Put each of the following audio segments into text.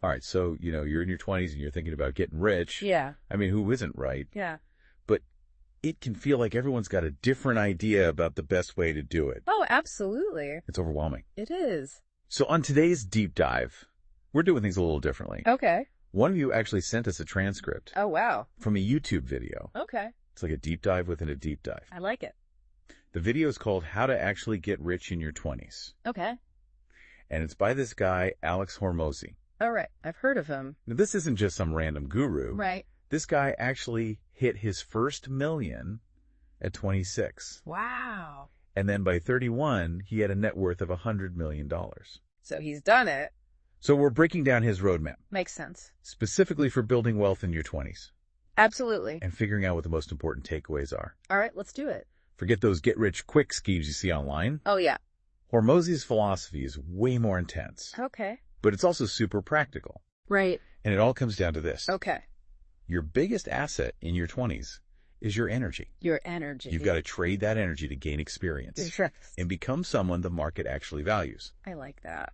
All right, so, you're in your 20s and you're thinking about getting rich. Yeah. I mean, who isn't, right? Yeah. But it can feel like everyone's got a different idea about the best way to do it. Oh, absolutely. It's overwhelming. It is. So on today's deep dive, we're doing things a little differently. Okay. One of you actually sent us a transcript Oh, wow. from a YouTube video. Okay. It's like a deep dive within a deep dive. I like it. The video is called How to Actually Get Rich in Your 20s. Okay. And it's by this guy, Alex Hormozi. All right. I've heard of him. Now, this isn't just some random guru. Right. This guy actually hit his first million at 26. Wow. And then by 31, he had a net worth of $100 million. So he's done it. So we're breaking down his roadmap, Makes sense. specifically for building wealth in your 20s Absolutely. and figuring out what the most important takeaways are. All right. Let's do it. Forget those get-rich-quick schemes you see online. Oh, yeah. Hormozi's philosophy is way more intense, Okay. but it's also super practical. Right. And it all comes down to this. Okay. Your biggest asset in your 20s is your energy. Your energy. You've got to trade that energy to gain experience and become someone the market actually values. I like that.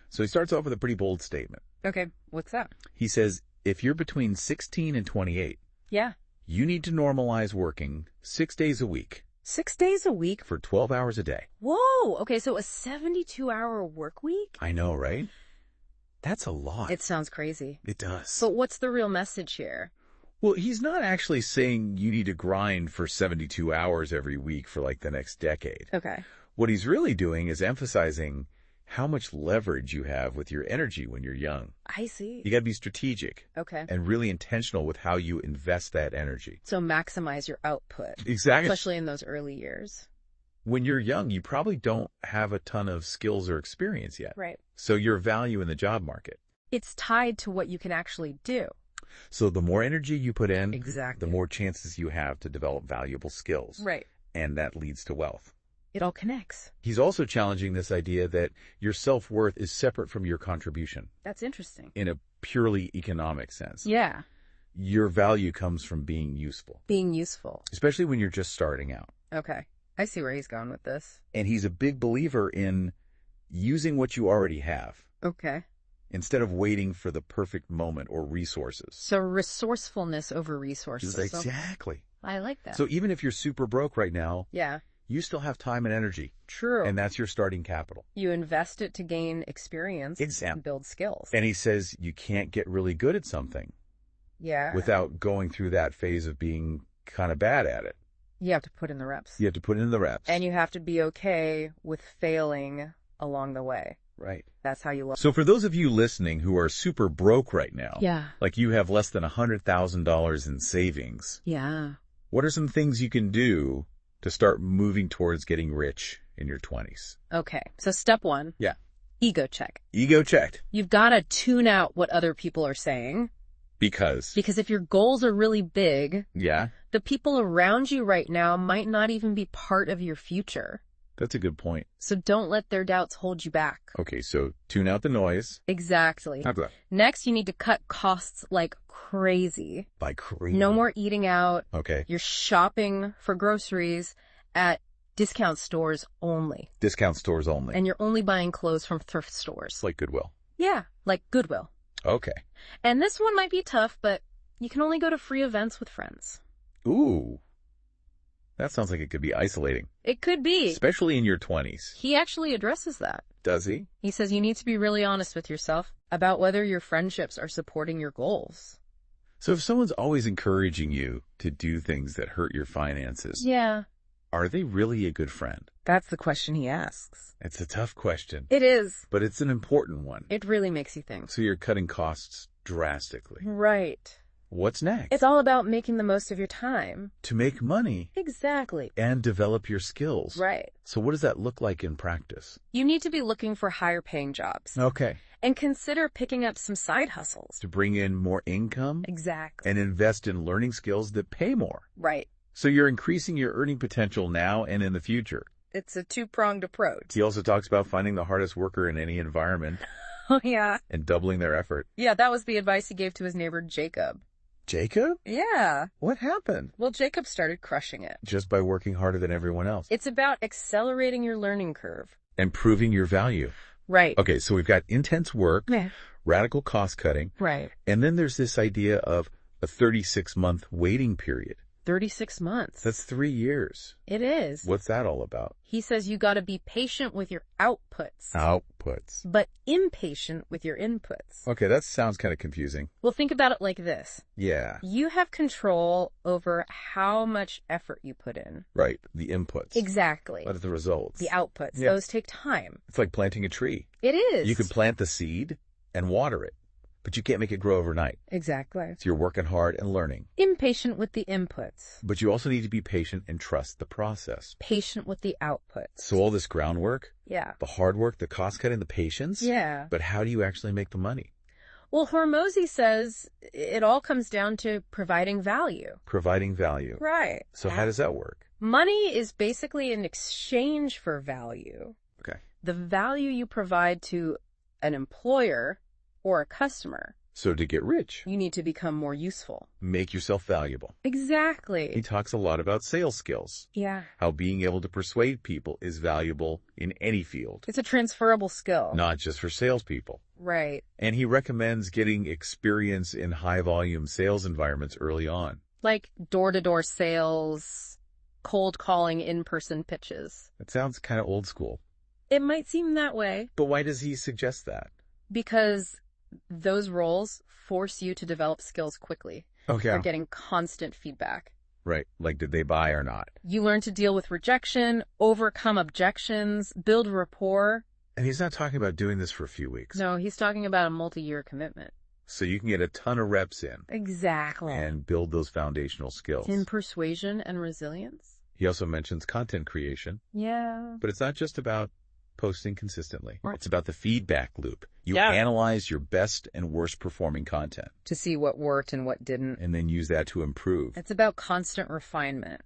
So he starts off with a pretty bold statement. Okay. What's that? He says, if you're between 16 and 28, Yeah. you need to normalize working 6 days a week 6 days a week? for 12 hours a day. Whoa. Okay. So a 72-hour work week? I know, right? That's a lot. It sounds crazy. It does. But what's the real message here? Well, he's not actually saying you need to grind for 72 hours every week for like the next decade. Okay. What he's really doing is emphasizing how much leverage you have with your energy when you're young. I see. You got to be strategic Okay. and really intentional with how you invest that energy. So maximize your output, Exactly. especially in those early years. When you're young, you probably don't have a ton of skills or experience yet. Right. So your value in the job market. It's tied to what you can actually do. So the more energy you put in, Exactly. the more chances you have to develop valuable skills. Right. And that leads to wealth. It all connects. He's also challenging this idea that your self-worth is separate from your contribution That's interesting. in a purely economic sense. Yeah. Your value comes from being useful, Being useful. especially when you're just starting out. Okay. I see where he's going with this. And he's a big believer in using what you already have Okay. instead of waiting for the perfect moment or resources. So resourcefulness over resources. Exactly. I like that. So even if you're super broke right now, yeah. you still have time and energy, True. and that's your starting capital. You invest it to gain experience Exactly. and build skills. And he says you can't get really good at something Yeah. without going through that phase of being kind of bad at it. You have to put in the reps. You have to put in the reps. And you have to be okay with failing along the way. Right. That's how you learn. So for those of you listening who are super broke right now, Yeah. like you have less than $100,000 in savings, Yeah. what are some things you can do to start moving towards getting rich in your 20s? Okay. So step one. Yeah. Ego check. Ego checked. You've got to tune out what other people are saying. Because, Because if your goals are really big, yeah, the people around you right now might not even be part of your future. that's a good point. So don't let their doubts hold you back. Okay, so tune out the noise. Exactly. Next, you need to cut costs like crazy. By crazy. No more eating out. Okay. You're shopping for groceries at discount stores only. Discount stores only. And you're only buying clothes from thrift stores. Like Goodwill. Yeah, like Goodwill. Okay. And this one might be tough, but you can only go to free events with friends. Ooh. That sounds like it could be isolating. It could be. Especially in your 20s. He actually addresses that. Does he? He says you need to be really honest with yourself about whether your friendships are supporting your goals. So if someone's always encouraging you to do things that hurt your finances, Yeah. are they really a good friend? That's the question he asks. It's a tough question, It is. but it's an important one. It really makes you think. So you're cutting costs drastically. Right. What's next? It's all about making the most of your time. To make money Exactly. and develop your skills. Right. So what does that look like in practice? You need to be looking for higher paying jobs. Okay. And consider picking up some side hustles. To bring in more income Exactly. and invest in learning skills that pay more. Right. So you're increasing your earning potential now and in the future. It's a two-pronged approach. He also talks about finding the hardest worker in any environment Oh, yeah. and doubling their effort. Yeah, that was the advice he gave to his neighbor, Jacob. Jacob? Yeah. What happened? Well, Jacob started crushing it. Just by working harder than everyone else. It's about accelerating your learning curve. And proving your value. Right. Okay, so we've got intense work, Yeah. radical cost cutting, Right. and then there's this idea of a 36-month waiting period. 36 months. That's 3 years. It is. What's that all about? He says you got to be patient with your outputs, Outputs. but impatient with your inputs. Okay, that sounds kind of confusing. Well, think about it like this. Yeah. You have control over how much effort you put in. Right. The inputs. Exactly. What are the results? The outputs. Yeah. Those take time. It's like planting a tree. It is. You could plant the seed and water it, but you can't make it grow overnight. Exactly. So you're working hard and learning. Impatient with the inputs. But you also need to be patient and trust the process. Patient with the outputs. So all this groundwork, Yeah. the hard work, the cost cutting, the patience. Yeah. But how do you actually make the money? Well, Hormozy says it all comes down to providing value. Providing value. Right. So how does that work? Money is basically an exchange for value. Okay. The value you provide to an employer or a customer. So to get rich, You need to become more useful. make yourself valuable. He Exactly. talks a lot about sales skills, Yeah. how being able to persuade people is valuable in any field, It's a transferable skill. not just for salespeople. Right. And he recommends getting experience in high-volume sales environments early on. Like door-to-door sales, cold calling in-person pitches. That sounds kind of old school. It might seem that way But why does he suggest that? because those roles force you to develop skills quickly. Okay. You're getting constant feedback. Right. Like, did they buy or not? You learn to deal with rejection, overcome objections, build rapport. And he's not talking about doing this for a few weeks. No, he's talking about a multi-year commitment. So you can get a ton of reps in Exactly. and build those foundational skills. In persuasion and resilience. He also mentions content creation, Yeah. but it's not just about posting consistently. It's about the feedback loop. You Yeah. analyze your best and worst performing content To see what worked and what didn't. and then use that to improve. It's about constant refinement.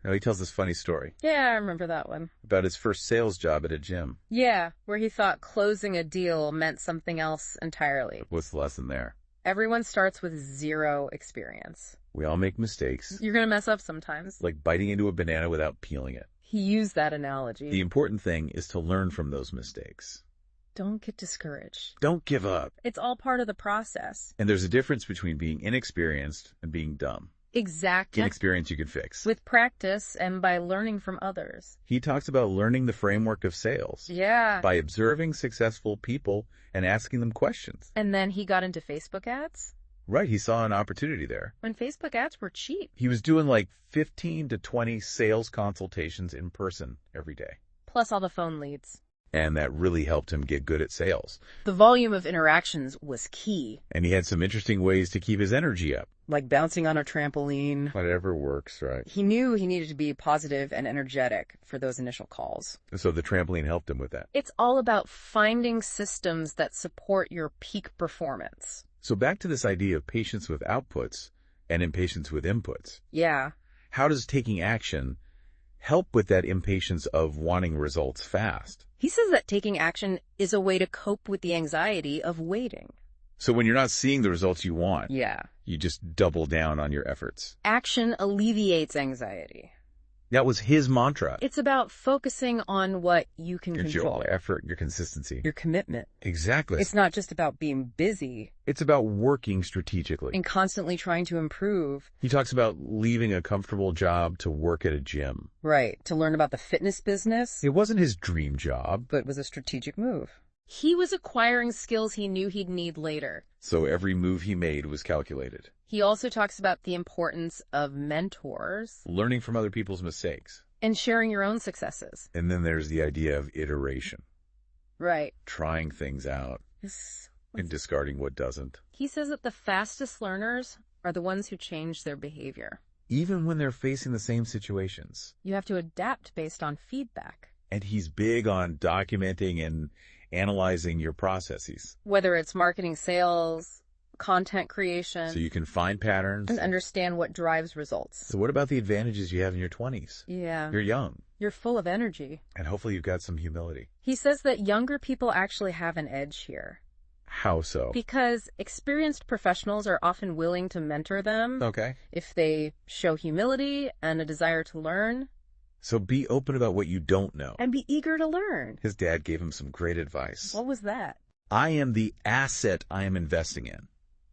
Now he tells this funny story Yeah, I remember that one. about his first sales job at a gym. Yeah, where he thought closing a deal meant something else entirely. What's the lesson there? Everyone starts with zero experience. We all make mistakes, You're going to mess up sometimes. like biting into a banana without peeling it. He used that analogy. The important thing is to learn from those mistakes. Don't get discouraged. Don't give up. It's all part of the process. And there's a difference between being inexperienced and being dumb. Exactly. Inexperience you can fix. With practice and by learning from others. He talks about learning the framework of sales Yeah. by observing successful people and asking them questions. And then he got into Facebook ads Right, he saw an opportunity there. when Facebook ads were cheap. He was doing like 15 to 20 sales consultations in person every day. Plus all the phone leads. And that really helped him get good at sales. The volume of interactions was key. And he had some interesting ways to keep his energy up. Like bouncing on a trampoline. Whatever works, right? He knew he needed to be positive and energetic for those initial calls. So the trampoline helped him with that. It's all about finding systems that support your peak performance. So back to this idea of patience with outputs and impatience with inputs. Yeah. How does taking action help with that impatience of wanting results fast? He says that taking action is a way to cope with the anxiety of waiting. So when you're not seeing the results you want, Yeah. you just double down on your efforts. Action alleviates anxiety. That was his mantra. It's about focusing on what you can control. Your effort, your consistency. Your commitment. Exactly. It's not just about being busy It's about working strategically. and constantly trying to improve. He talks about leaving a comfortable job to work at a gym. Right. To learn about the fitness business. It wasn't his dream job, But was a strategic move. He was acquiring skills he knew he'd need later. so every move he made was calculated. He also talks about the importance of mentors Learning from other people's mistakes. and sharing your own successes. And then there's the idea of iteration, Right. trying things out and discarding what doesn't. He says that the fastest learners are the ones who change their behavior. Even when they're facing the same situations. You have to adapt based on feedback. And he's big on documenting and analyzing your processes. Whether it's marketing, sales, content creation, So you can find patterns. and understand what drives results. So what about the advantages you have in your 20s? Yeah. You're young, You're full of energy. and hopefully you've got some humility. He says that younger people actually have an edge here How so? because experienced professionals are often willing to mentor them Okay. if they show humility and a desire to learn So be open about what you don't know. and be eager to learn. His dad gave him some great advice. What was that? I am the asset I am investing in.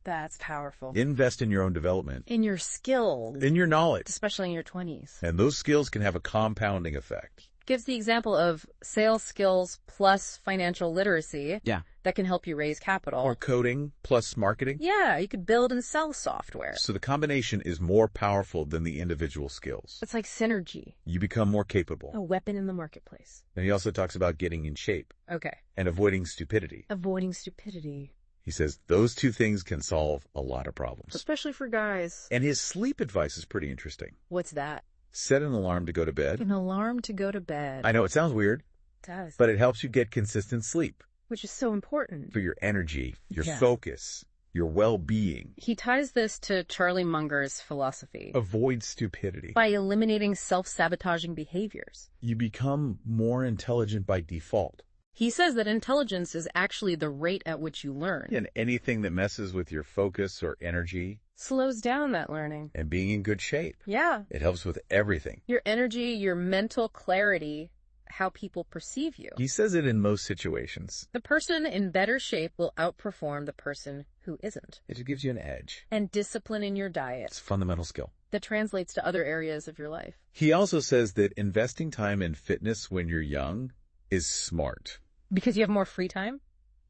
That's powerful. Invest in your own development, In your skills, in your knowledge, especially in your 20s. and those skills can have a compounding effect. Gives the example of sales skills plus financial literacy. Yeah. That can help you raise capital. Or coding plus marketing. Yeah, you could build and sell software. So the combination is more powerful than the individual skills. It's like synergy. You become more capable. A weapon in the marketplace. And he also talks about getting in shape Okay. and avoiding stupidity. Avoiding stupidity. He says those two things can solve a lot of problems. Especially for guys. And his sleep advice is pretty interesting. What's that? Set an alarm to go to bed. An alarm to go to bed. I know it sounds weird, It does. but it helps you get consistent sleep Which is so important. for your energy, your Yeah. focus, your well-being. He ties this to Charlie Munger's philosophy. Avoid stupidity. By eliminating self-sabotaging behaviors. You become more intelligent by default. He says that intelligence is actually the rate at which you learn. And anything that messes with your focus or energy Slows down that learning. and being in good shape, Yeah. it helps with everything. Your energy, your mental clarity, how people perceive you. He says it in most situations. The person in better shape will outperform the person who isn't. It gives you an edge. And discipline in your diet. It's a fundamental skill. That translates to other areas of your life. He also says that investing time in fitness when you're young is smart Because you have more free time?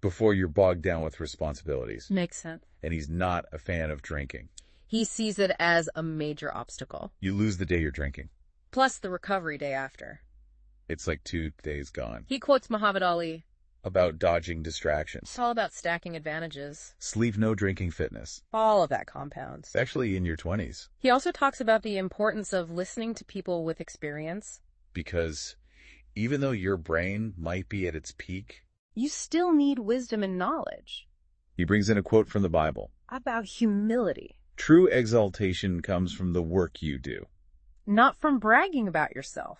before you're bogged down with responsibilities. Makes sense. And he's not a fan of drinking. He sees it as a major obstacle. You lose the day you're drinking. Plus the recovery day after. It's like 2 days gone. He quotes Muhammad Ali. About dodging distractions. It's all about stacking advantages. Sleep, no drinking, fitness. All of that compounds. It's actually in your 20s. He also talks about the importance of listening to people with experience. Because even though your brain might be at its peak, You still need wisdom and knowledge. he brings in a quote from the Bible. About humility. True exaltation comes from the work you do. Not from bragging about yourself.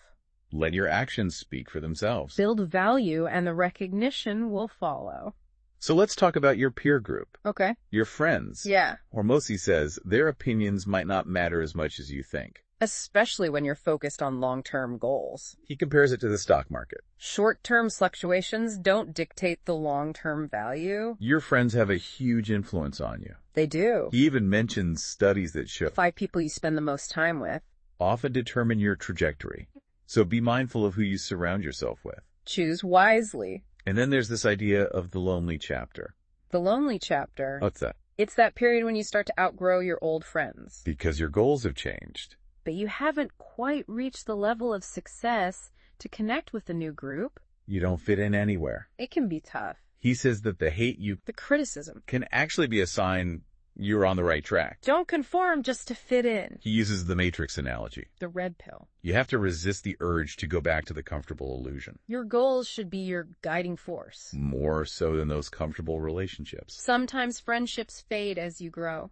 Let your actions speak for themselves. Build value and the recognition will follow. So let's talk about your peer group, Okay. your friends. Yeah. Hormozi says their opinions might not matter as much as you think. Especially when you're focused on long-term goals. He compares it to the stock market. Short-term fluctuations don't dictate the long-term value. Your friends have a huge influence on you. They do. He even mentions studies that show 5 people you spend the most time with. often determine your trajectory. So be mindful of who you surround yourself with. Choose wisely. And then there's this idea of the lonely chapter. The lonely chapter. What's that? It's that period when you start to outgrow your old friends. Because your goals have changed. But you haven't quite reached the level of success to connect with the new group. You don't fit in anywhere. It can be tough. He says that the hate you The criticism. can actually be a sign you're on the right track. Don't conform just to fit in. He uses the Matrix analogy. The red pill. You have to resist the urge to go back to the comfortable illusion. Your goals should be your guiding force. More so than those comfortable relationships. Sometimes friendships fade as you grow.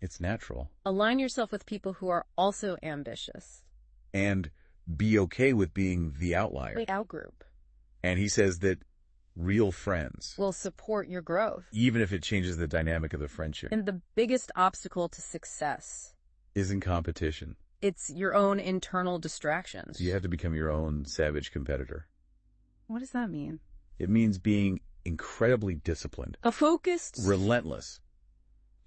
It's natural. Align yourself with people who are also ambitious. And be okay with being the outlier. The outgroup And he says that real friends, will support your growth. even if it changes the dynamic of the friendship, And the biggest obstacle to success, isn't competition. it's your own internal distractions. So you have to become your own savage competitor. What does that mean? It means being incredibly disciplined, A focused. relentless.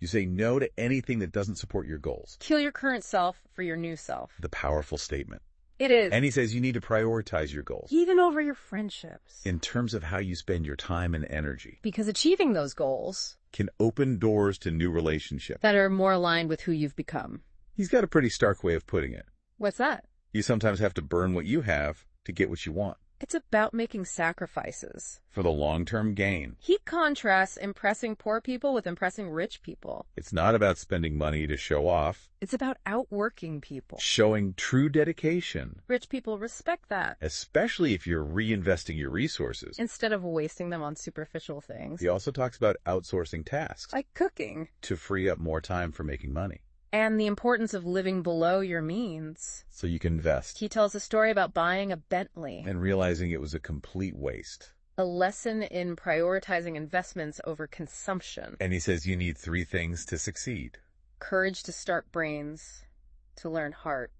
You say no to anything that doesn't support your goals. Kill your current self for your new self. The powerful statement. It is. And he says you need to prioritize your goals Even over your friendships. in terms of how you spend your time and energy. Because achieving those goals Can open doors to new relationships. that are more aligned with who you've become. He's got a pretty stark way of putting it. What's that? You sometimes have to burn what you have to get what you want It's about making sacrifices. for the long-term gain. He contrasts impressing poor people with impressing rich people. It's not about spending money to show off, It's about outworking people. showing true dedication, Rich people respect that especially if you're reinvesting your resources. instead of wasting them on superficial things. He also talks about outsourcing tasks Like cooking. to free up more time for making money And the importance of living below your means. so you can invest He tells a story about buying a Bentley. and realizing it was a complete waste. A lesson in prioritizing investments over consumption. And he says you need 3 things to succeed. Courage to start brains. To learn heart.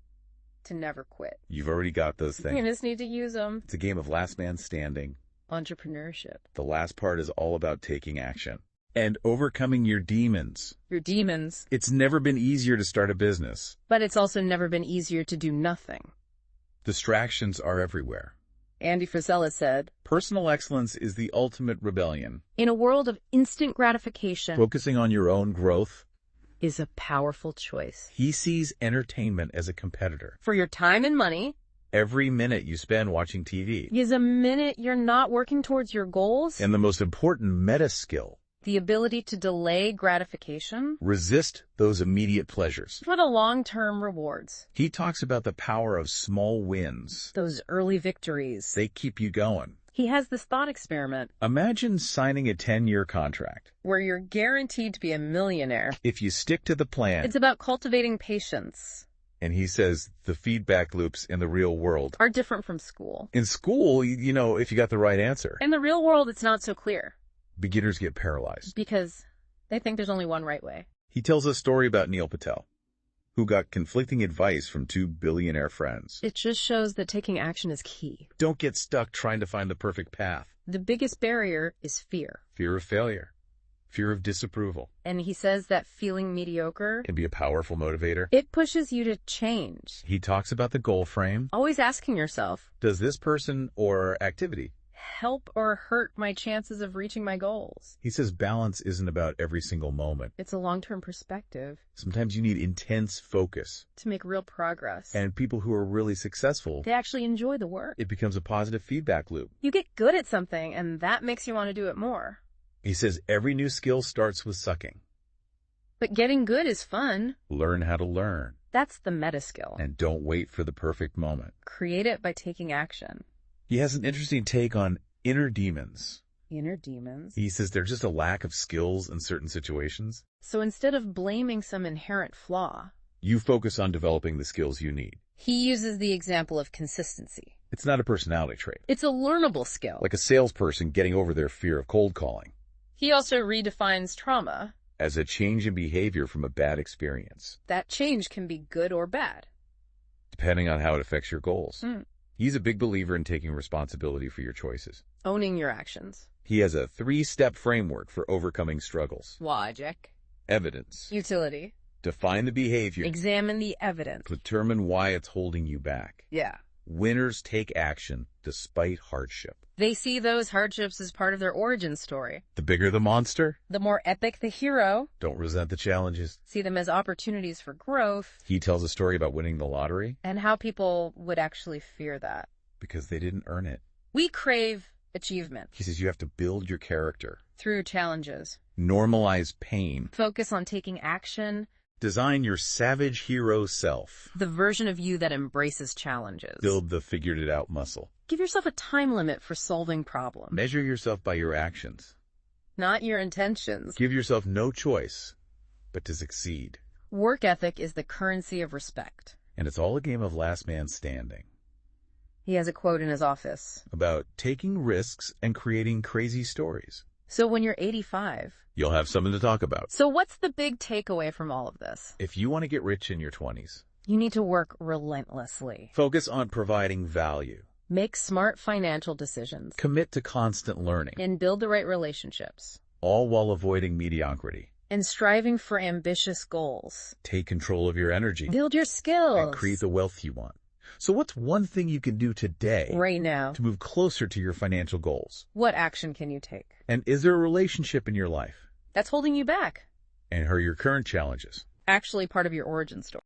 To never quit. You've already got those You things. just need to use them. It's a game of last man standing. Entrepreneurship. The last part is all about taking action and overcoming your demons. Your demons. It's never been easier to start a business. But it's also never been easier to do nothing. Distractions are everywhere. Andy Frisella said, Personal excellence is the ultimate rebellion. in a world of instant gratification, Focusing on your own growth. is a powerful choice. He sees entertainment as a competitor. For your time and money, Every minute you spend watching TV. is a minute you're not working towards your goals. And the most important meta skill, The ability to delay gratification resist those immediate pleasures. for the long-term rewards. He talks about the power of small wins. Those early victories. They keep you going. He has this thought experiment Imagine signing a 10-year contract. where you're guaranteed to be a millionaire. If you stick to the plan, It's about cultivating patience. and he says the feedback loops in the real world. Are different from school. In school, you know, if you got the right answer, In the real world, it's not so clear beginners get paralyzed. because they think there's only one right way. He tells a story about Neil Patel, who got conflicting advice from two billionaire friends. It just shows that taking action is key. Don't get stuck trying to find the perfect path. The biggest barrier is fear. Fear of failure, fear of disapproval And he says that feeling mediocre, can be a powerful motivator. it pushes you to change. He talks about the goal frame. Always asking yourself, Does this person or activity? help or hurt my chances of reaching my goals? He says balance isn't about every single moment. It's a long-term perspective Sometimes you need intense focus. to make real progress. And people who are really successful, They actually enjoy the work. it becomes a positive feedback loop. You get good at something, and that makes you want to do it more. He says every new skill starts with sucking. But getting good is fun. Learn how to learn. That's the meta skill. And don't wait for the perfect moment. Create it by taking action. He has an interesting take on inner demons. Inner demons. He says there's just a lack of skills in certain situations. So instead of blaming some inherent flaw, You focus on developing the skills you need. he uses the example of consistency. It's not a personality trait, It's a learnable skill. like a salesperson getting over their fear of cold calling, He also redefines trauma. as a change in behavior from a bad experience, That change can be good or bad. depending on how it affects your goals. Mm. He's a big believer in taking responsibility for your choices. Owning your actions. He has a 3-step framework for overcoming struggles. Logic. Evidence. Utility. Define the behavior. Examine the evidence. Determine why it's holding you back. Yeah. Winners take action despite hardship. They see those hardships as part of their origin story. The bigger the monster, The more epic the hero, don't resent the challenges. see them as opportunities for growth, He tells a story about winning the lottery and how people would actually fear that. because they didn't earn it. We crave achievement He says you have to build your character, through challenges. normalize pain, Focus on taking action, design your savage hero self, the version of you that embraces challenges. build the figured it out muscle. Give yourself a time limit for solving problems, Measure yourself by your actions. not your intentions. Give yourself no choice but to succeed. Work ethic is the currency of respect. And it's all a game of last man standing, He has a quote in his office. about taking risks and creating crazy stories. So when you're 85, You'll have something to talk about. so what's the big takeaway from all of this? If you want to get rich in your 20s, You need to work relentlessly. focus on providing value, Make smart financial decisions. commit to constant learning, And build the right relationships. all while avoiding mediocrity. And striving for ambitious goals. Take control of your energy Build your skills. and create the wealth you want. So what's one thing you can do today right now. to move closer to your financial goals? What action can you take? And is there a relationship in your life? That's holding you back. And are your current challenges? Actually part of your origin story.